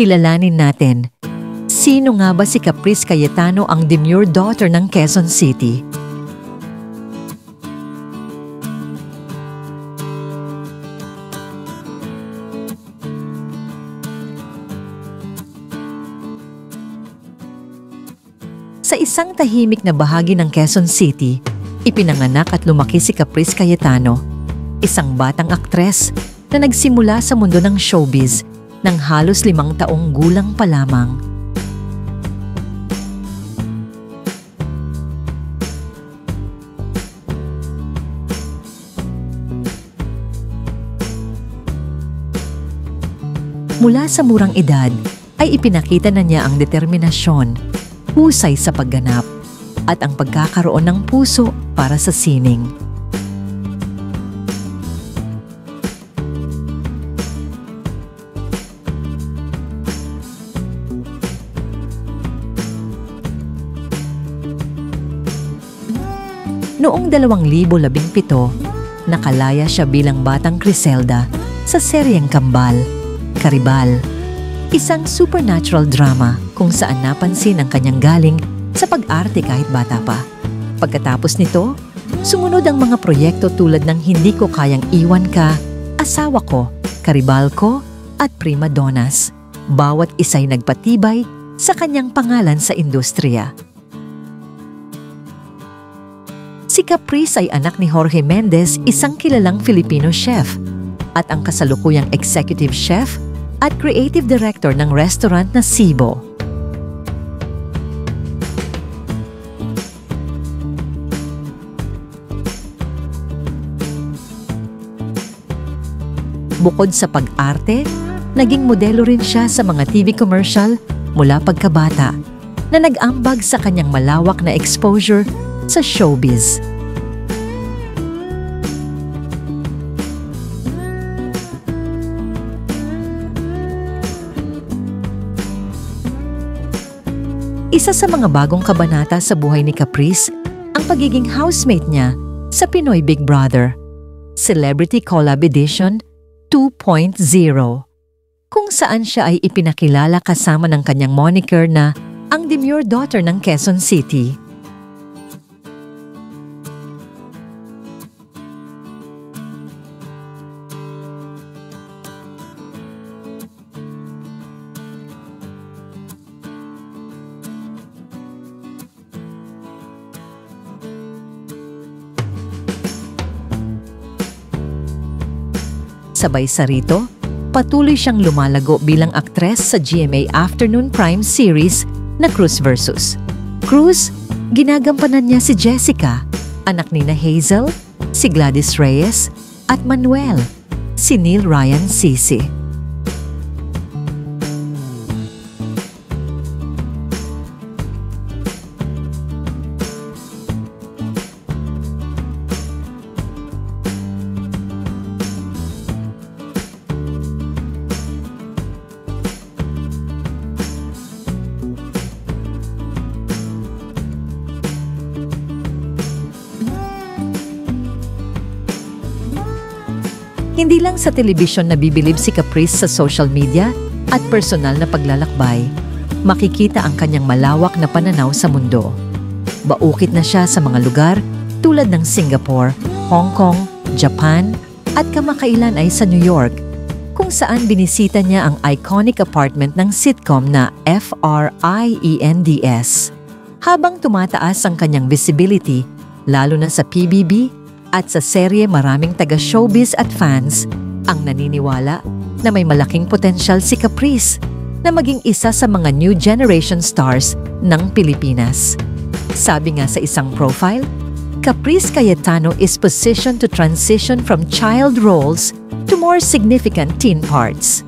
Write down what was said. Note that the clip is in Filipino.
kilalanin natin. Sino nga ba si Caprice Cayetano, ang demure daughter ng Quezon City? Sa isang tahimik na bahagi ng Quezon City, ipinanganak at lumaki si Caprice Cayetano, isang batang aktres na nagsimula sa mundo ng showbiz ng halos 5 taong gulang pa lamang. Mula sa murang edad ay ipinakita na niya ang determinasyon, husay sa pagganap, at ang pagkakaroon ng puso para sa sining. Noong 2017, nakalaya siya bilang Batang Criselda sa seryeng Kambal, Karibal, isang supernatural drama kung saan napansin ang kanyang galing sa pag-arte kahit bata pa. Pagkatapos nito, sumunod ang mga proyekto tulad ng Hindi Ko Kayang Iwan Ka, Asawa Ko, Karibal Ko, at Prima Donnas. Bawat isa'y nagpatibay sa kanyang pangalan sa industriya. Si Caprice ay anak ni Jorge Mendez, isang kilalang Filipino chef, at ang kasalukuyang executive chef at creative director ng restaurant na Sibo. Bukod sa pag-arte, naging modelo rin siya sa mga TV commercial mula pagkabata na nag-ambag sa kanyang malawak na exposure sa showbiz. Isa sa mga bagong kabanata sa buhay ni Caprice ang pagiging housemate niya sa Pinoy Big Brother, Celebrity Collab Edition 2.0, kung saan siya ay ipinakilala kasama ng kanyang moniker na ang demure daughter ng Quezon City. Sabay sa rito, patuloy siyang lumalago bilang aktres sa GMA Afternoon Prime series na Cruz vs. Cruz, ginagampanan niya si Jessica, anak ni Hazel, si Gladys Reyes, at Manuel, si Neil Ryan Sisi. Hindi lang sa telebisyon nabibilib si Caprice sa social media at personal na paglalakbay. Makikita ang kanyang malawak na pananaw sa mundo. Baukit na siya sa mga lugar tulad ng Singapore, Hong Kong, Japan, at kamakailan ay sa New York, kung saan binisita niya ang iconic apartment ng sitcom na Friends. Habang tumataas ang kanyang visibility, lalo na sa PBB, at sa serye, maraming taga-showbiz at fans ang naniniwala na may malaking potensyal si Caprice na maging isa sa mga new generation stars ng Pilipinas. Sabi nga sa isang profile, Caprice Cayetano is positioned to transition from child roles to more significant teen parts.